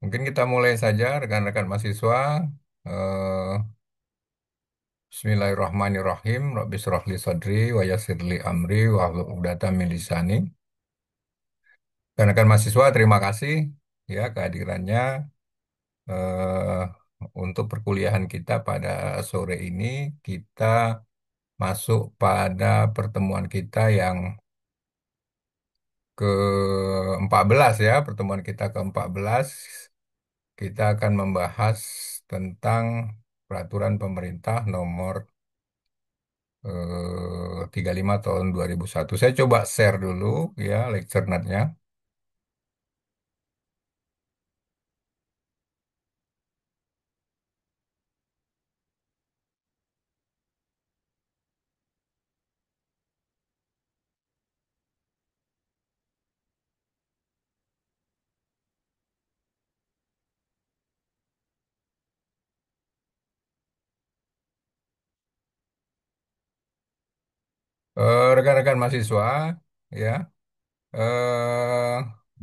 Mungkin kita mulai saja rekan-rekan mahasiswa. Eh, Bismillahirrahmanirrahim. Rabbi shrah li sadri wa yassir li amri wa hlul 'uqdatam min lisani. Rekan-rekan mahasiswa, terima kasih ya kehadirannya eh, untuk perkuliahan kita pada sore ini. Kita masuk pada pertemuan kita yang ke-14 ya, pertemuan kita ke-14. Kita akan membahas tentang peraturan pemerintah nomor 35 tahun 2001. Saya coba share dulu ya lecture note-nya. Rekan-rekan mahasiswa ya, eh,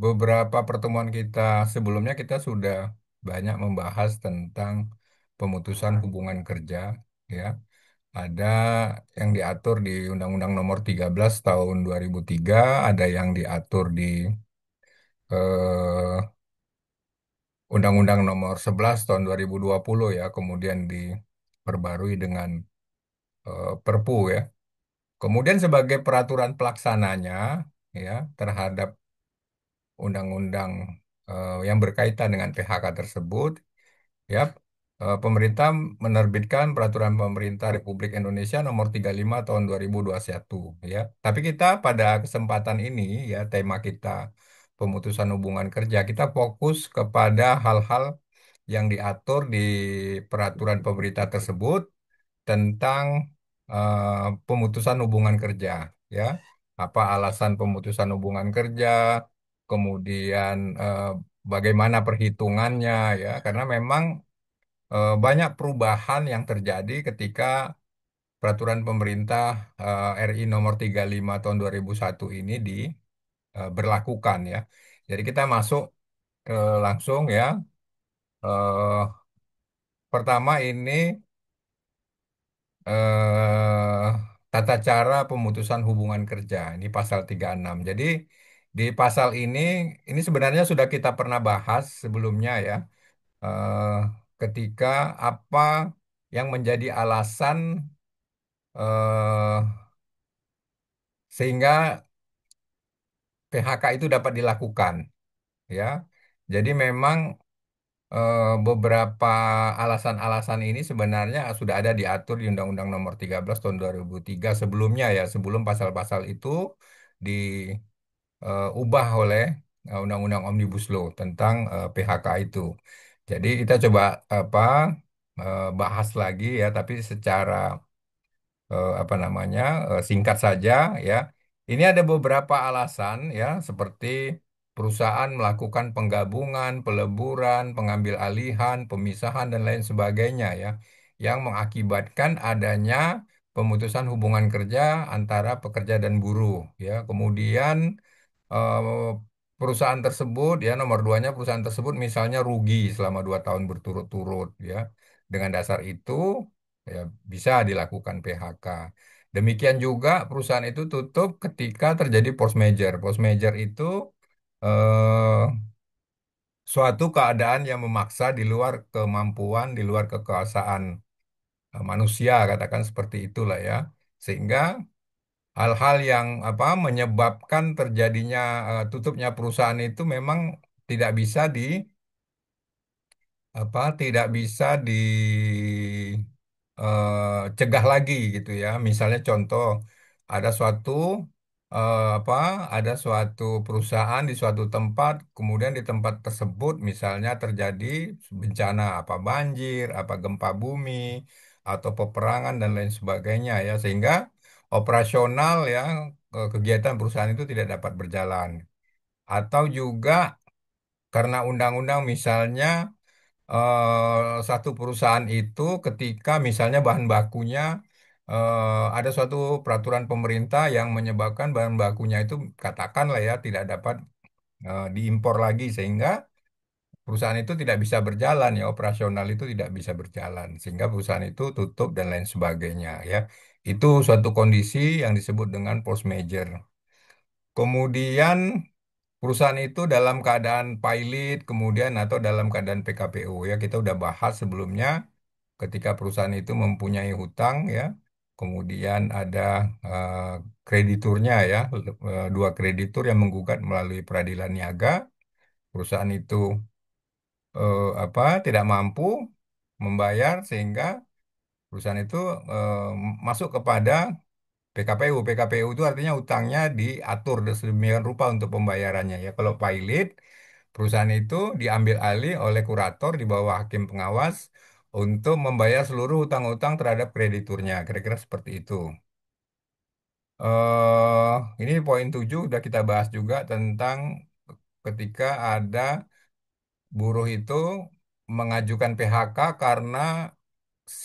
beberapa pertemuan kita sebelumnya kita sudah banyak membahas tentang pemutusan hubungan kerja ya. Ada yang diatur di Undang-Undang Nomor 13 Tahun 2003, ada yang diatur di eh, Undang-Undang Nomor 11 Tahun 2020 ya, kemudian diperbarui dengan Perpu ya. Kemudian sebagai peraturan pelaksananya ya terhadap undang-undang yang berkaitan dengan PHK tersebut, ya, pemerintah menerbitkan Peraturan Pemerintah Republik Indonesia Nomor 35 Tahun 2021 ya. Tapi kita pada kesempatan ini ya tema kita pemutusan hubungan kerja, kita fokus kepada hal-hal yang diatur di peraturan pemerintah tersebut tentang pemutusan hubungan kerja ya. Apa alasan pemutusan hubungan kerja, kemudian bagaimana perhitungannya ya, karena memang banyak perubahan yang terjadi ketika peraturan pemerintah RI nomor 35 tahun 2001 ini berlakukan ya. Jadi kita masuk langsung ya. Eh, Pertama ini eh, tata cara pemutusan hubungan kerja. Ini pasal 36. Jadi di pasal ini sebenarnya sudah kita pernah bahas sebelumnya ya. Eh, Ketika apa yang menjadi alasan eh, sehingga PHK itu dapat dilakukan ya. Jadi memang beberapa alasan-alasan ini sebenarnya sudah ada diatur di Undang-Undang Nomor 13 Tahun 2003 sebelumnya ya, sebelum pasal-pasal itu diubah oleh Undang-Undang Omnibus Law tentang PHK itu. Jadi kita coba apa bahas lagi ya, tapi secara apa namanya singkat saja ya. Ini ada beberapa alasan ya seperti perusahaan melakukan penggabungan, peleburan, pengambil alihan, pemisahan dan lain sebagainya ya yang mengakibatkan adanya pemutusan hubungan kerja antara pekerja dan buruh ya. Kemudian eh, perusahaan tersebut ya nomor duanya perusahaan tersebut misalnya rugi selama 2 tahun berturut-turut ya. Dengan dasar itu ya bisa dilakukan PHK. Demikian juga perusahaan itu tutup ketika terjadi force majeure. Force majeure itu eh, suatu keadaan yang memaksa di luar kemampuan, di luar kekuasaan manusia, katakan seperti itulah ya. Sehingga hal-hal yang apa menyebabkan terjadinya tutupnya perusahaan itu memang tidak bisa tidak bisa cegah lagi gitu ya. Misalnya contoh ada suatu apa ada suatu perusahaan di suatu tempat, kemudian di tempat tersebut misalnya terjadi bencana apa banjir, apa gempa bumi atau peperangan dan lain sebagainya ya, sehingga operasional ya kegiatan perusahaan itu tidak dapat berjalan. Atau juga karena undang-undang misalnya satu perusahaan itu ketika misalnya bahan bakunya ada suatu peraturan pemerintah yang menyebabkan bahan bakunya itu katakanlah ya tidak dapat diimpor lagi, sehingga perusahaan itu tidak bisa berjalan ya, operasional itu tidak bisa berjalan sehingga perusahaan itu tutup dan lain sebagainya ya. Itu suatu kondisi yang disebut dengan force majeure. Kemudian perusahaan itu dalam keadaan pilot kemudian atau dalam keadaan PKPU ya, kita udah bahas sebelumnya ketika perusahaan itu mempunyai hutang ya. Kemudian ada eh, krediturnya ya, dua kreditur yang menggugat melalui peradilan niaga. Perusahaan itu tidak mampu membayar sehingga perusahaan itu eh, masuk kepada PKPU. PKPU itu artinya utangnya diatur sedemikian rupa untuk pembayarannya ya. Kalau pilot, perusahaan itu diambil alih oleh kurator di bawah hakim pengawas untuk membayar seluruh utang-utang terhadap krediturnya. Kira-kira seperti itu. Ini poin 7 udah kita bahas juga tentang ketika ada buruh itu mengajukan PHK karena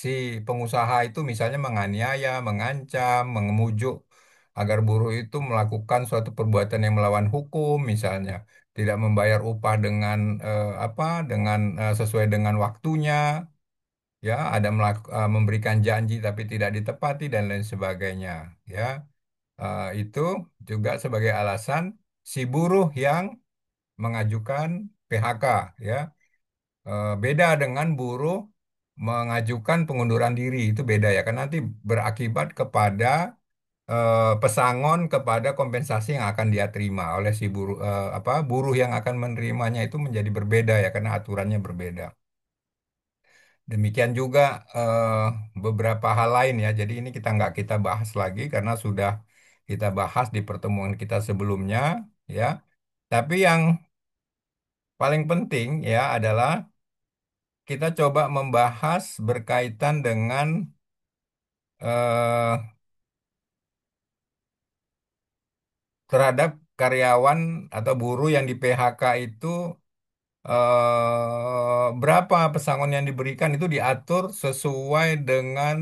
si pengusaha itu misalnya menganiaya, mengancam, mengemujuk agar buruh itu melakukan suatu perbuatan yang melawan hukum, misalnya tidak membayar upah dengan sesuai dengan waktunya, ya ada memberikan janji tapi tidak ditepati dan lain sebagainya, ya. Itu juga sebagai alasan si buruh yang mengajukan PHK, ya. Beda dengan buruh mengajukan pengunduran diri itu beda ya kan nanti berakibat kepada pesangon kepada kompensasi yang akan dia terima oleh si buruh buruh yang akan menerimanya itu menjadi berbeda ya karena aturannya berbeda. Demikian juga eh, beberapa hal lain ya. Jadi ini kita nggak bahas lagi karena sudah kita bahas di pertemuan kita sebelumnya ya. Tapi yang paling penting ya adalah kita coba membahas berkaitan dengan eh, terhadap karyawan atau buruh yang di PHK itu berapa pesangon yang diberikan itu diatur sesuai dengan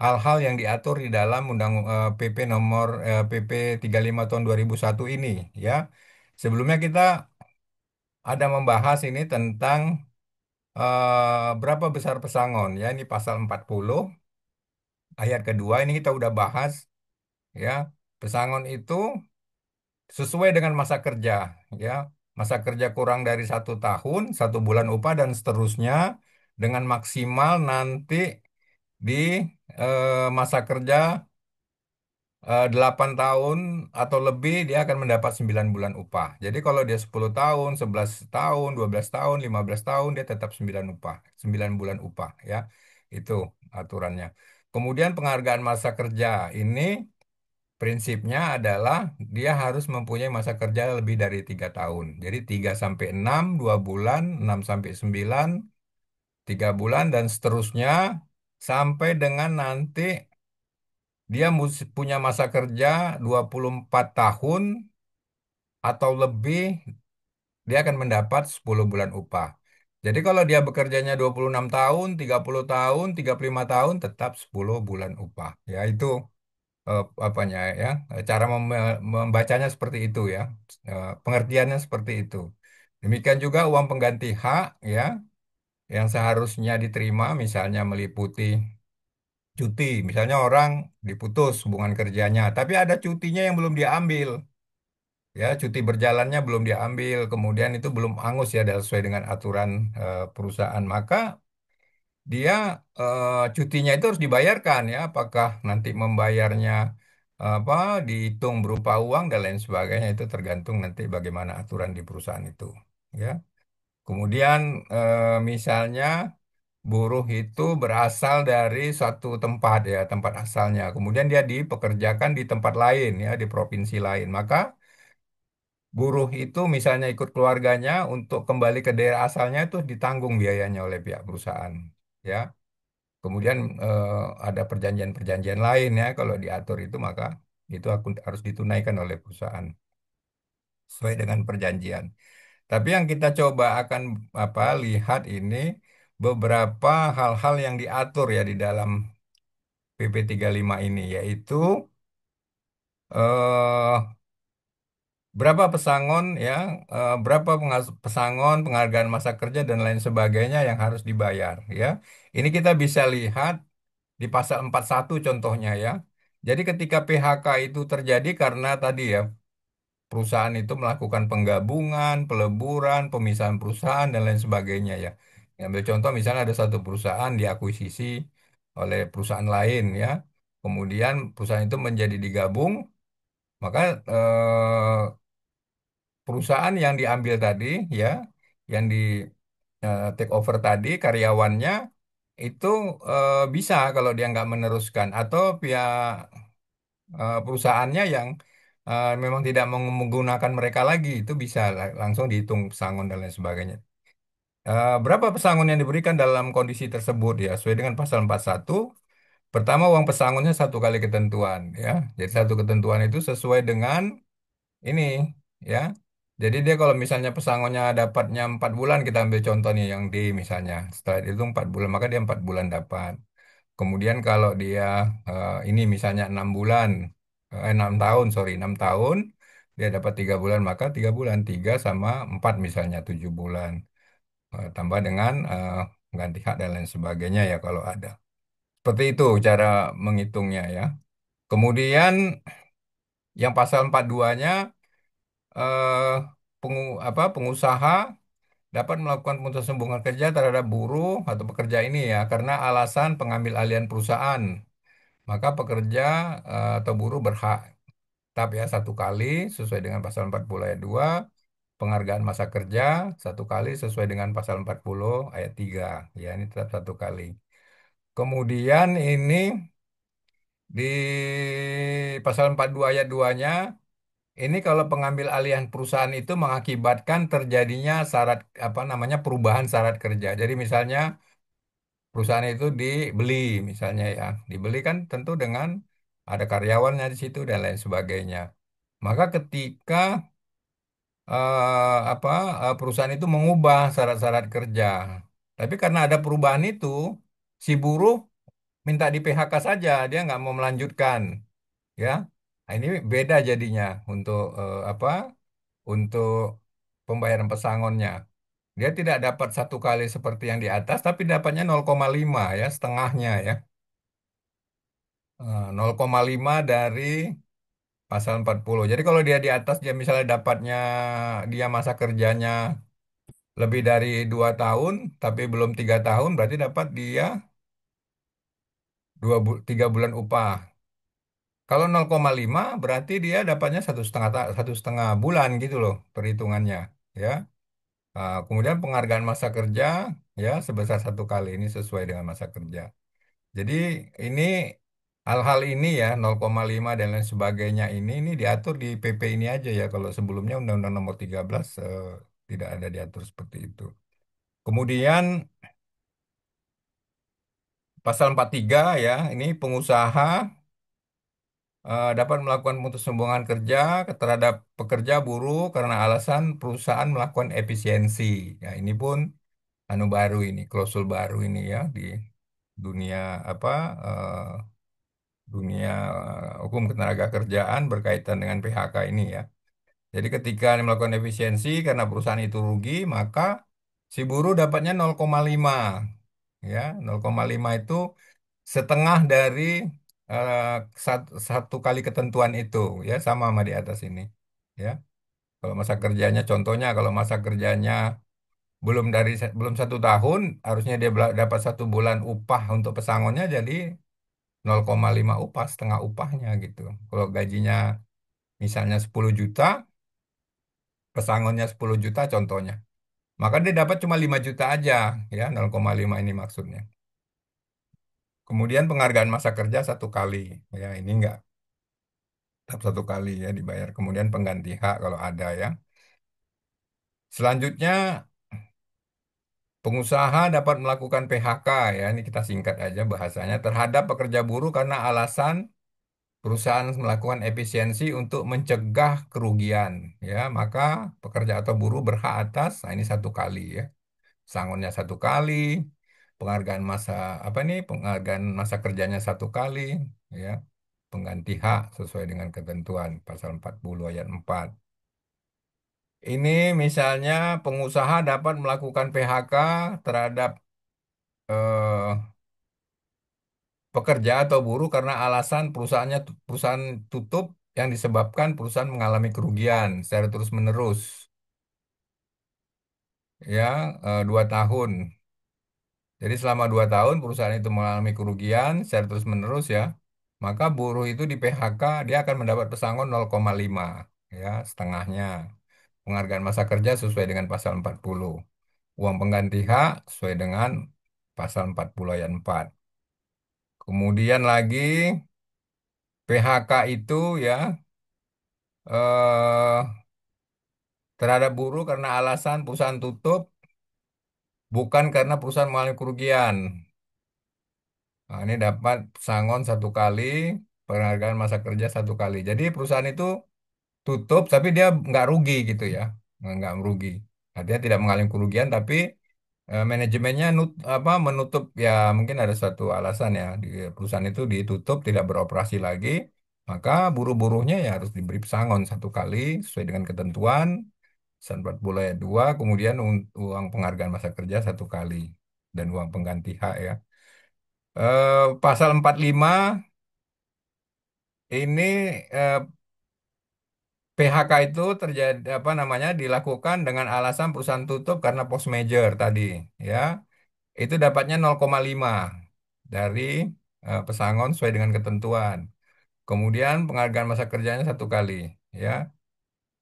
hal-hal yang diatur di dalam Undang PP nomor PP 35 tahun 2001 ini ya. Sebelumnya kita ada membahas ini tentang berapa besar pesangon ya ini pasal 40 ayat kedua ini kita udah bahas ya. Pesangon itu sesuai dengan masa kerja ya, masa kerja kurang dari 1 tahun 1 bulan upah dan seterusnya dengan maksimal nanti di masa kerja 8 tahun atau lebih dia akan mendapat 9 bulan upah. Jadi kalau dia 10 tahun 11 tahun 12 tahun 15 tahun dia tetap 9 bulan upah ya, itu aturannya. Kemudian penghargaan masa kerja ini prinsipnya adalah dia harus mempunyai masa kerja lebih dari 3 tahun. Jadi 3 sampai 6, 2 bulan, 6 sampai 9, 3 bulan, dan seterusnya sampai dengan nanti dia punya masa kerja 24 tahun atau lebih, dia akan mendapat 10 bulan upah. Jadi kalau dia bekerjanya 26 tahun, 30 tahun, 35 tahun, tetap 10 bulan upah. Ya itu apanya ya cara membacanya seperti itu ya. Pengertiannya seperti itu. Demikian juga uang pengganti hak ya yang seharusnya diterima misalnya meliputi cuti, misalnya orang diputus hubungan kerjanya tapi ada cutinya yang belum diambil ya, cuti berjalannya belum diambil, kemudian itu belum angus ya sesuai dengan aturan perusahaan, maka dia cutinya itu harus dibayarkan ya. Apakah nanti membayarnya apa dihitung berupa uang dan lain sebagainya itu tergantung nanti bagaimana aturan di perusahaan itu ya. Kemudian misalnya buruh itu berasal dari suatu tempat ya, tempat asalnya. Kemudian dia dipekerjakan di tempat lain ya, di provinsi lain. Maka buruh itu misalnya ikut keluarganya untuk kembali ke daerah asalnya itu ditanggung biayanya oleh pihak perusahaan ya. Kemudian ada perjanjian-perjanjian lain ya, kalau diatur itu maka itu harus ditunaikan oleh perusahaan sesuai dengan perjanjian. Tapi yang kita coba akan lihat ini beberapa hal-hal yang diatur ya di dalam PP 35 ini, yaitu eh, berapa pesangon ya, berapa pesangon, penghargaan masa kerja dan lain sebagainya yang harus dibayar ya. Ini kita bisa lihat di pasal 41 contohnya ya. Jadi ketika PHK itu terjadi karena tadi ya, perusahaan itu melakukan penggabungan, peleburan, pemisahan perusahaan dan lain sebagainya ya. Ambil contoh misalnya ada satu perusahaan diakuisisi oleh perusahaan lain ya. Kemudian perusahaan itu menjadi digabung, maka perusahaan yang diambil tadi ya, yang di take over tadi karyawannya itu bisa kalau dia nggak meneruskan atau pihak perusahaannya yang memang tidak menggunakan mereka lagi itu bisa langsung dihitung pesangon dan lain sebagainya. Berapa pesangon yang diberikan dalam kondisi tersebut ya sesuai dengan pasal 41. Pertama uang pesangonnya satu kali ketentuan ya. Jadi satu ketentuan itu sesuai dengan ini ya. Jadi dia kalau misalnya pesangonnya dapatnya 4 bulan, kita ambil contoh nih yang D misalnya. Setelah itu 4 bulan, maka dia 4 bulan dapat. Kemudian kalau dia ini misalnya 6 bulan, 6 tahun, sorry 6 tahun, dia dapat 3 bulan, maka 3 bulan, 3 sama 4 misalnya 7 bulan. Tambah dengan ganti hak dan lain sebagainya ya kalau ada. Seperti itu cara menghitungnya ya. Kemudian yang pasal 42-nya eh, pengusaha dapat melakukan pemutusan hubungan kerja terhadap buruh atau pekerja ini ya karena alasan pengambil alihan perusahaan. Maka pekerja atau buruh berhak tetap ya satu kali sesuai dengan pasal 40 ayat 2 penghargaan masa kerja satu kali sesuai dengan pasal 40 ayat 3 ya ini tetap satu kali. Kemudian ini di pasal 42 ayat 2-nya ini kalau pengambil alihan perusahaan itu mengakibatkan terjadinya syarat apa namanya perubahan syarat kerja. Jadi misalnya perusahaan itu dibeli misalnya ya. Dibeli kan tentu dengan ada karyawannya di situ dan lain sebagainya. Maka ketika apa perusahaan itu mengubah syarat-syarat kerja. Tapi karena ada perubahan itu, si buruh minta di PHK saja, dia nggak mau melanjutkan, ya. Nah, ini beda jadinya untuk apa? Untuk pembayaran pesangonnya. Dia tidak dapat satu kali seperti yang di atas, tapi dapatnya 0,5 ya, setengahnya ya. 0,5 dari pasal 40. Jadi kalau dia di atas, dia misalnya dapatnya, dia masa kerjanya lebih dari 2 tahun, tapi belum 3 tahun, berarti dapat dia 3 bulan upah. Kalau 0,5 berarti dia dapatnya 1,5 bulan gitu loh perhitungannya, ya. Kemudian penghargaan masa kerja ya sebesar satu kali ini sesuai dengan masa kerja. Jadi ini hal-hal ini ya 0,5 dan lain sebagainya ini diatur di PP ini aja ya. Kalau sebelumnya Undang-Undang Nomor 13 tidak ada diatur seperti itu. Kemudian Pasal 43 ya, ini pengusaha dapat melakukan putus hubungan kerja terhadap pekerja buruh karena alasan perusahaan melakukan efisiensi. Ya, ini pun anu baru ini, klausul baru ini ya di dunia apa dunia hukum ketenagakerjaan berkaitan dengan PHK ini ya. Jadi ketika melakukan efisiensi karena perusahaan itu rugi, maka si buruh dapatnya 0,5 ya. 0,5 itu setengah dari eh, satu kali ketentuan itu ya sama di atas ini ya. Kalau masa kerjanya contohnya kalau masa kerjanya belum 1 tahun harusnya dia dapat 1 bulan upah untuk pesangonnya jadi 0,5 upah setengah upahnya gitu. Kalau gajinya misalnya 10 juta pesangonnya 10 juta contohnya maka dia dapat cuma 5 juta aja ya 0,5 ini maksudnya. Kemudian penghargaan masa kerja satu kali ya ini enggak tetap satu kali ya dibayar. Kemudian pengganti hak kalau ada ya. Selanjutnya, pengusaha dapat melakukan PHK ya. Ini kita singkat aja bahasanya terhadap pekerja buruh karena alasan perusahaan melakukan efisiensi untuk mencegah kerugian ya. Maka pekerja atau buruh berhak atas. Nah, ini satu kali ya. Sangonnya satu kali. Penghargaan masa apa nih? Penghargaan masa kerjanya satu kali ya. Pengganti hak sesuai dengan ketentuan pasal 40 ayat 4. Ini misalnya pengusaha dapat melakukan PHK terhadap eh, pekerja atau buruh karena alasan perusahaan tutup yang disebabkan perusahaan mengalami kerugian secara terus-menerus, ya 2 tahun. Jadi selama 2 tahun perusahaan itu mengalami kerugian secara terus-menerus ya, maka buruh itu di PHK dia akan mendapat pesangon 0,5 ya setengahnya. Penghargaan masa kerja sesuai dengan pasal 40. Uang pengganti hak sesuai dengan pasal 40 ayat 4. Kemudian lagi PHK itu ya eh, terhadap buruh karena alasan perusahaan tutup bukan karena perusahaan mengalami kerugian. Nah, ini dapat pesangon 1 kali, penghargaan masa kerja 1 kali. Jadi perusahaan itu tutup, tapi dia nggak rugi gitu ya, nggak merugi. Artinya tidak mengalami kerugian, tapi manajemennya menutup ya mungkin ada suatu alasan ya di perusahaan itu ditutup tidak beroperasi lagi, maka buruh-buruhnya ya harus diberi pesangon 1 kali sesuai dengan ketentuan pasal 40 ayat 2, kemudian uang penghargaan masa kerja 1 kali dan uang pengganti hak ya. Pasal 45 ini eh, PHK itu terjadi apa namanya dilakukan dengan alasan perusahaan tutup karena post major tadi ya. Itu dapatnya 0,5 dari pesangon sesuai dengan ketentuan. Kemudian penghargaan masa kerjanya 1 kali ya.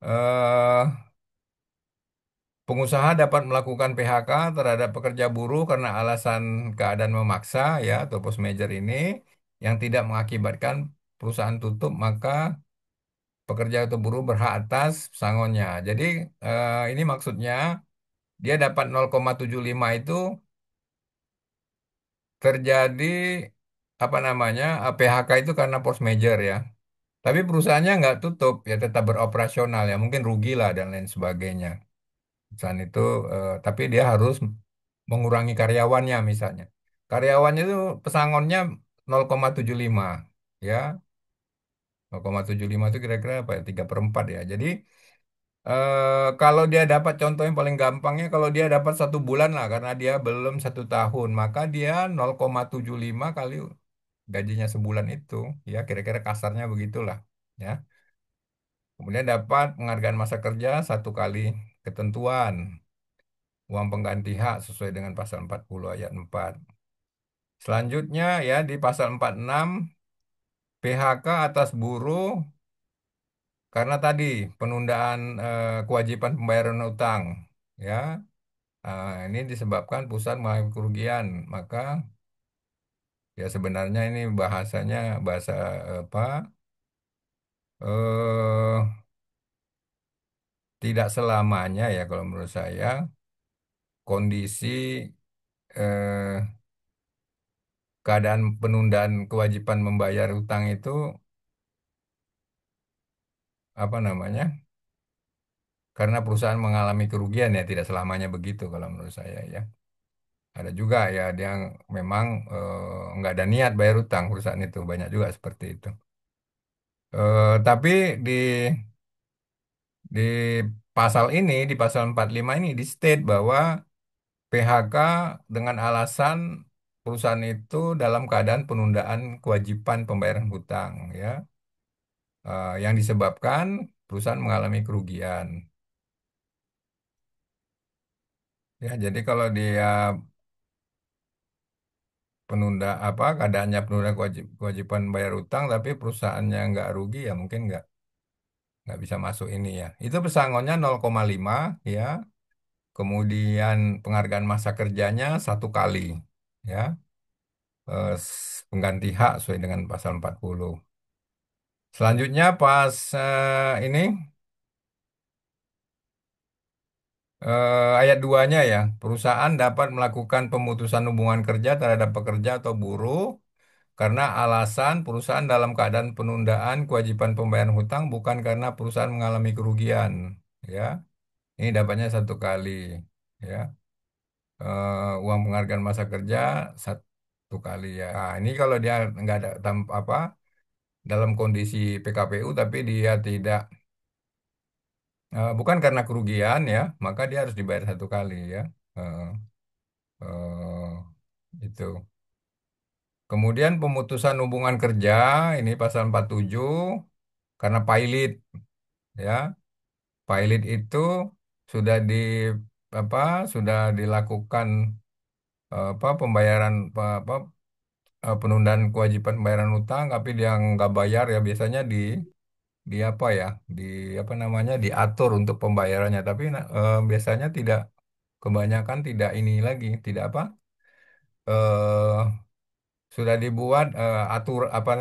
Eh, Pengusaha dapat melakukan PHK terhadap pekerja buruh karena alasan keadaan memaksa ya atau post major ini yang tidak mengakibatkan perusahaan tutup, maka pekerja atau buruh berhak atas pesangonnya. Jadi ini maksudnya dia dapat 0,75 itu terjadi apa namanya PHK itu karena force major ya. Tapi perusahaannya nggak tutup ya tetap beroperasional ya mungkin rugi lah dan lain sebagainya. Perusahaan itu tapi dia harus mengurangi karyawannya misalnya. Karyawannya itu pesangonnya 0,75 ya. 0,75 itu kira-kira apa ya? 3/4 ya. Jadi kalau dia dapat contoh yang paling gampangnya kalau dia dapat 1 bulan lah karena dia belum 1 tahun maka dia 0,75 kali gajinya sebulan itu ya kira-kira kasarnya begitulah ya. Kemudian dapat penghargaan masa kerja 1 kali ketentuan uang pengganti hak sesuai dengan pasal 40 ayat 4. Selanjutnya ya di pasal 46 PHK atas buruh karena tadi penundaan kewajiban pembayaran utang ya. Ini disebabkan perusahaan mengalami kerugian, maka ya sebenarnya ini bahasanya bahasa apa? Eh, Tidak selamanya ya kalau menurut saya kondisi eh, keadaan penundaan kewajiban membayar utang itu apa namanya? Karena perusahaan mengalami kerugian ya tidak selamanya begitu kalau menurut saya ya. Ada juga ya dia memang nggak ada niat bayar utang perusahaan itu banyak juga seperti itu. Tapi di Di pasal ini, di pasal 45 ini, di state bahwa PHK dengan alasan perusahaan itu dalam keadaan penundaan kewajiban pembayaran hutang, ya, yang disebabkan perusahaan mengalami kerugian. Ya, jadi kalau dia penunda apa keadaannya penunda kewajiban bayar hutang, tapi perusahaannya nggak rugi, ya mungkin nggak bisa masuk ini ya. Itu pesangonnya 0,5 ya. Kemudian penghargaan masa kerjanya 1 kali. Ya, pengganti hak sesuai dengan pasal 40. Selanjutnya pas ini ayat 2-nya ya, perusahaan dapat melakukan pemutusan hubungan kerja terhadap pekerja atau buruh karena alasan perusahaan dalam keadaan penundaan kewajiban pembayaran hutang bukan karena perusahaan mengalami kerugian. Ya, ini dapatnya 1 kali. Ya, uang penghargaan masa kerja 1 kali ya. Nah, ini kalau dia nggak ada apa dalam kondisi PKPU tapi dia tidak Bukan karena kerugian ya, maka dia harus dibayar satu kali ya. Eh, eh, itu. Kemudian pemutusan hubungan kerja ini pasal 47 karena pilot ya. Pilot itu sudah di apa sudah dilakukan pembayaran penundaan kewajiban pembayaran utang tapi dia nggak bayar ya biasanya di apa ya di apa namanya diatur untuk pembayarannya tapi biasanya tidak kebanyakan tidak ini lagi tidak apa eh sudah dibuat atur apa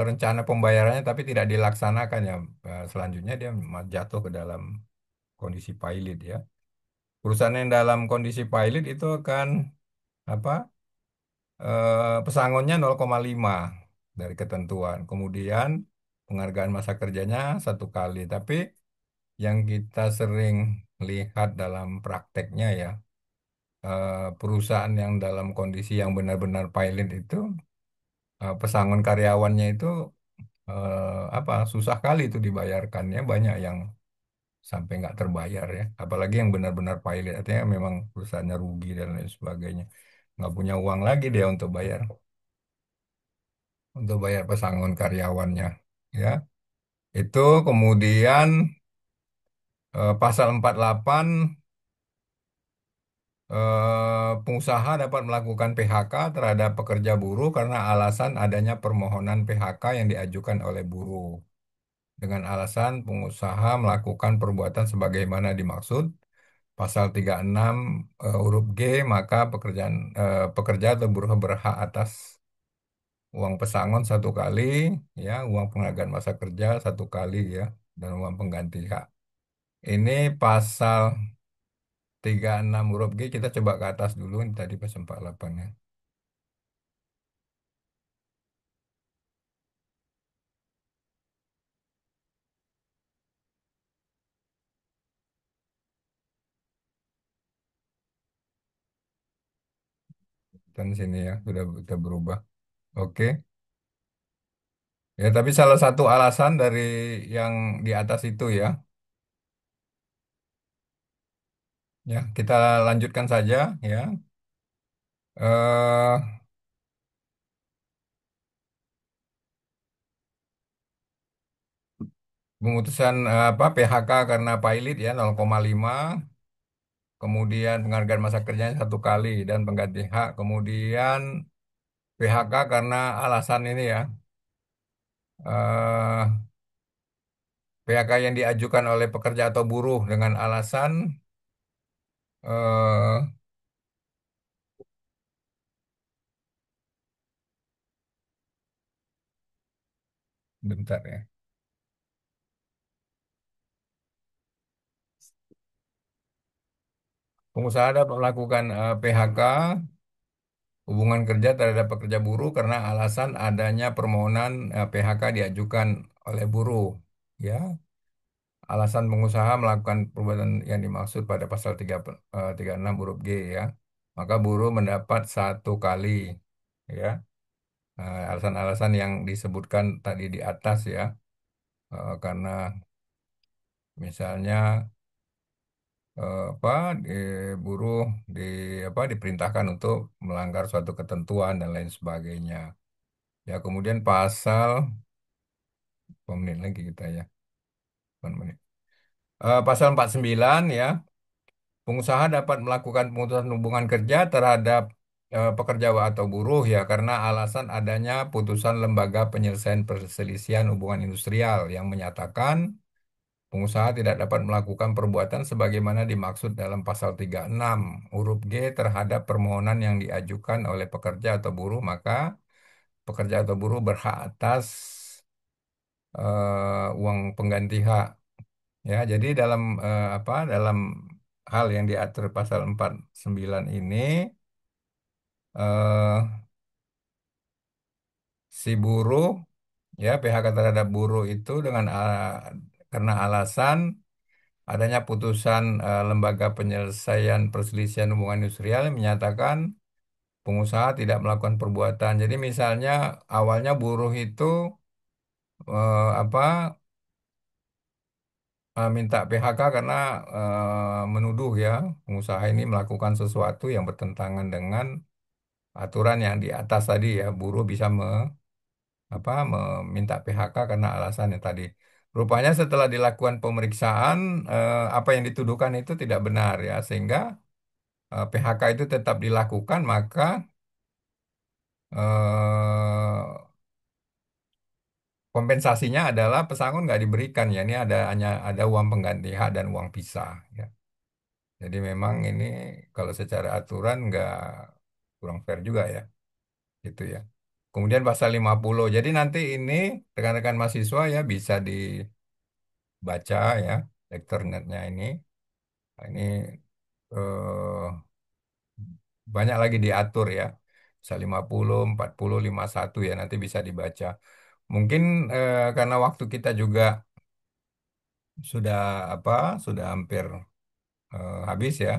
rencana pembayarannya tapi tidak dilaksanakan ya. Selanjutnya dia jatuh ke dalam kondisi pilot ya. Perusahaan yang dalam kondisi pilot itu akan apa pesangonnya 0,5 dari ketentuan. Kemudian penghargaan masa kerjanya satu kali. Tapi yang kita sering lihat dalam prakteknya ya, perusahaan yang dalam kondisi yang benar-benar pilot itu, pesangon karyawannya itu apa susah kali itu dibayarkannya. Banyak yang sampai nggak terbayar ya. Apalagi yang benar-benar pilot, artinya memang perusahaannya rugi dan lain sebagainya. Nggak punya uang lagi dia untuk bayar pesangon karyawannya ya. Itu kemudian pasal 48 pengusaha dapat melakukan PHK terhadap pekerja buruh karena alasan adanya permohonan PHK yang diajukan oleh buruh. Dengan alasan pengusaha melakukan perbuatan sebagaimana dimaksud pasal 36 huruf G, maka pekerja atau buruh berhak atas uang pesangon satu kali, ya, uang penghargaan masa kerja satu kali ya, dan uang pengganti hak. Ini pasal 36 huruf G kita coba ke atas dulu, ini tadi pasal 48 ya. Dan sini ya, sudah berubah. Oke. Ya, tapi salah satu alasan dari yang di atas itu ya, ya kita lanjutkan saja ya. eh Pemutusan apa PHK karena pilot ya 0,5, kemudian penghargaan masa kerjanya satu kali dan pengganti hak, kemudian PHK karena alasan ini ya, eh PHK yang diajukan oleh pekerja atau buruh dengan alasan eh bentar ya. Pengusaha dapat melakukan PHK hubungan kerja terhadap pekerja buruh karena alasan adanya permohonan PHK diajukan oleh buruh. Ya, alasan pengusaha melakukan perbuatan yang dimaksud pada pasal 36 huruf G ya. Maka buruh mendapat satu kali ya. Alasan-alasan yang disebutkan tadi di atas ya. Karena misalnya apa buruh di diperintahkan untuk melanggar suatu ketentuan dan lain sebagainya. Ya, kemudian pasal berapa menit lagi kita ya. 8 menit. Pasal 49 ya, pengusaha dapat melakukan pemutusan hubungan kerja terhadap pekerja atau buruh ya karena alasan adanya putusan lembaga penyelesaian perselisihan hubungan industrial yang menyatakan pengusaha tidak dapat melakukan perbuatan sebagaimana dimaksud dalam pasal 36 huruf G terhadap permohonan yang diajukan oleh pekerja atau buruh, maka pekerja atau buruh berhak atas uang pengganti hak. Ya, jadi dalam hal yang diatur pasal 49 ini eh, si buruh ya PHK terhadap buruh itu karena alasan adanya putusan lembaga penyelesaian perselisihan hubungan industrial yang menyatakan pengusaha tidak melakukan perbuatan. Jadi misalnya awalnya buruh itu apa minta PHK karena menuduh ya pengusaha ini melakukan sesuatu yang bertentangan dengan aturan yang di atas tadi ya, buruh bisa meminta PHK karena alasan yang tadi. Rupanya setelah dilakukan pemeriksaan, apa yang dituduhkan itu tidak benar ya, sehingga PHK itu tetap dilakukan, maka kompensasinya adalah pesangon nggak diberikan ya. Ini hanya ada uang pengganti hak dan uang pisah ya. Jadi memang ini kalau secara aturan nggak, kurang fair juga ya, gitu ya. Kemudian pasal 50. Jadi nanti ini rekan-rekan mahasiswa ya bisa dibaca ya lekternetnya ini. Nah, ini eh, banyak lagi diatur ya. Pasal 50, 40, 51 ya nanti bisa dibaca. Mungkin karena waktu kita juga sudah sudah hampir habis ya.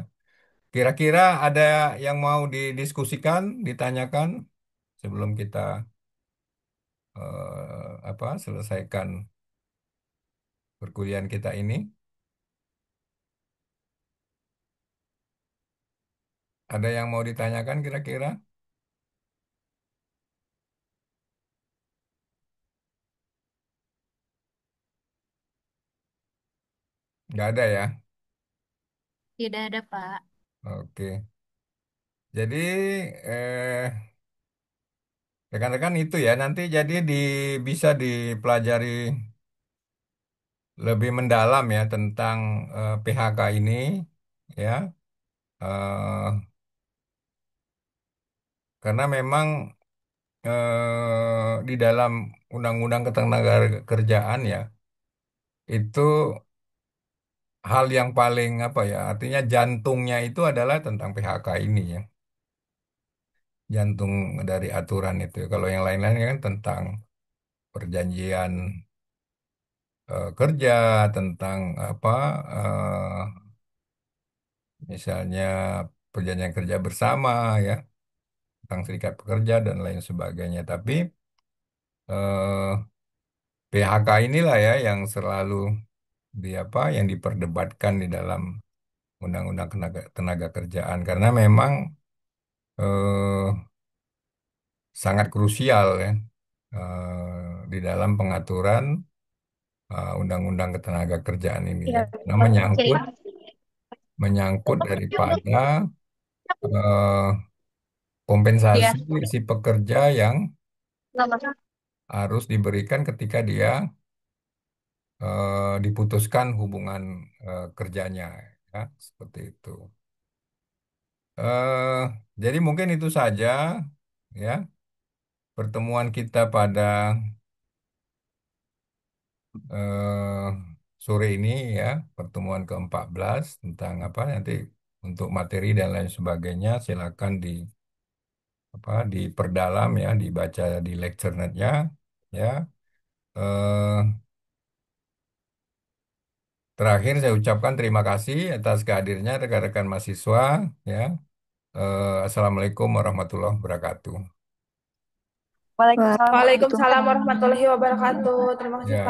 Kira-kira ada yang mau didiskusikan, ditanyakan sebelum kita selesaikan perkuliahan kita ini? Ada yang mau ditanyakan kira-kira? Nggak ada ya? Tidak ada, Pak. Oke. Jadi rekan-rekan itu ya nanti jadi bisa dipelajari lebih mendalam ya tentang PHK ini ya. Eh, karena memang di dalam Undang-Undang Ketenagakerjaan ya itu hal yang paling apa ya, artinya jantungnya itu adalah tentang PHK ini ya, jantung dari aturan itu. Kalau yang lain-lain kan tentang perjanjian kerja, tentang apa misalnya perjanjian kerja bersama ya, tentang serikat pekerja dan lain sebagainya. Tapi PHK inilah ya yang selalu yang diperdebatkan di dalam Undang-Undang Tenaga Kerjaan karena memang eh, sangat krusial ya di dalam pengaturan Undang-Undang Ketenagakerjaan ini Iya, ya. Nah, Oke. menyangkut daripada eh, kompensasi Iya. si pekerja yang Selamat. harus diberikan ketika dia diputuskan hubungan kerjanya ya, seperti itu. eh jadi mungkin itu saja ya pertemuan kita pada eh, sore ini ya, pertemuan ke-14 tentang apa nanti untuk materi dan lain sebagainya silakan diperdalam ya, dibaca di lecture note-nya ya. Eh, Terakhir saya ucapkan terima kasih atas kehadirannya rekan-rekan mahasiswa ya. Assalamualaikum warahmatullahi wabarakatuh. Waalaikumsalam warahmatullahi wabarakatuh. Terima kasih, Ya. Pak.